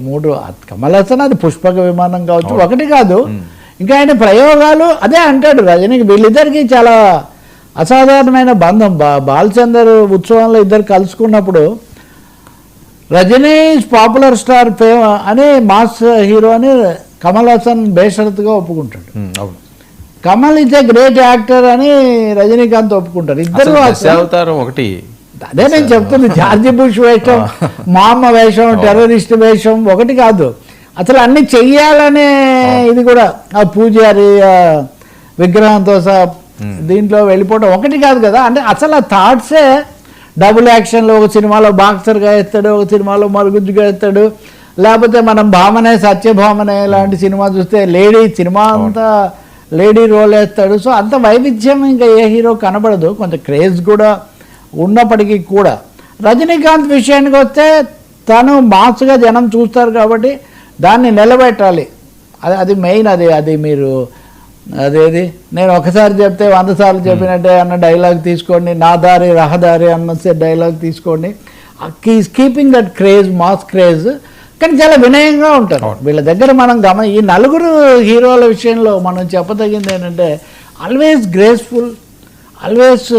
మూడు కమల్ హాసన్ అది పుష్పక విమానం కావచ్చు, ఒకటి కాదు. ఇంకా ఆయన ప్రయోగాలు అదే అంటాడు రజనీకి. వీళ్ళిద్దరికి చాలా అసాధారణమైన బంధం. బాలచందర్ ఉత్సవంలో ఇద్దరు కలుసుకున్నప్పుడు రజనీ పాపులర్ స్టార్ అని మాస్ హీరో అని కమల్ హాసన్ బేషరతుగా ఒప్పుకుంటాడు. Kamal is a great actor అని రజనీకాంత్ ఒప్పుకుంటారు. ఇద్దరు అవతారం ఒకటి. అదే నేను చెప్తుంది. జార్జి బుష్ వేషం, మా అమ్మ వేషం, టెర్రరిస్ట్ వేషం ఒకటి కాదు. అసలు అన్ని చెయ్యాలనే ఇది కూడా ఆ పూజారి విగ్రహంతో సహా దీంట్లో వెళ్ళిపోవడం ఒకటి కాదు కదా. అంటే అసలు ఆ థాట్సే డబుల్ యాక్షన్లో ఒక సినిమాలో బాక్సర్గా ఎత్తాడు, ఒక సినిమాలో మరుగుజ్జుగా ఎత్తాడు. లేకపోతే మనం భామనే సత్యభామనే లాంటి సినిమా చూస్తే లేడీ సినిమా అంతా లేడీ రోల్ వేస్తాడు. సో అంత వైవిధ్యం ఇంకా ఏ హీరో కనబడదు. కొంచెం క్రేజ్ కూడా ఉన్నప్పటికీ కూడా రజనీకాంత్ విషయానికి వస్తే తను మాస్గా జనం చూస్తారు కాబట్టి దాన్ని నిలబెట్టాలి. అది మెయిన్. అది మీరు అదేది నేను ఒకసారి చెప్తే 100 సార్లు చెప్పినట్టే అన్న డైలాగ్ తీసుకోండి, నా దారి రహదారి అన్న డైలాగ్ తీసుకోండి. Keeping that craze, mass craze. కానీ చాలా వినయంగా ఉంటారు వీళ్ళ దగ్గర. మనం ఈ నలుగురు హీరోల విషయంలో మనం చెప్పదగింది ఏంటంటే always graceful, always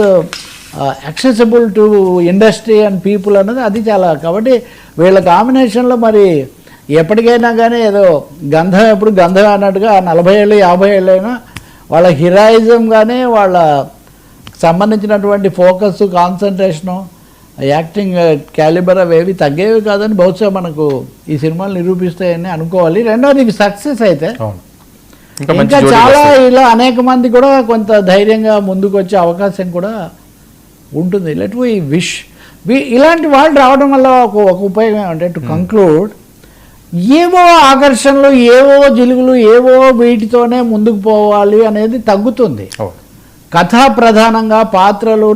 accessible to industry and people అన్నది అది చాలా. కాబట్టి వీళ్ళ కాంబినేషన్లో మరి ఎప్పటికైనా కానీ ఏదో గంధం ఎప్పుడు గంధం అన్నట్టుగా 40 ఏళ్ళు 50 ఏళ్ళు అయినా వాళ్ళ హీరోయిజం కానీ వాళ్ళ సంబంధించినటువంటి ఫోకస్, కాన్సన్ట్రేషను, యాక్టింగ్ క్యాలిబర్ అవేవి తగ్గేవి కాదని బహుశా మనకు ఈ సినిమాలు నిరూపిస్తాయని అనుకోవాలి. రెండోది ఇవి సక్సెస్ అయితే ఇంకా చాలా ఇలా అనేక మంది కూడా కొంత ధైర్యంగా ముందుకు వచ్చే అవకాశం కూడా ఉంటుంది. లెట్ వి విష్ ఇలాంటి వాళ్ళు రావడం వల్ల ఒక ఉపయోగం ఏమంటే టు కంక్లూడ్ ఏవో ఆకర్షణలు, ఏవో జిలుగులు, ఏవో వీటితోనే ముందుకు పోవాలి అనేది తగ్గుతుంది. కథా ప్రధానంగా పాత్రలు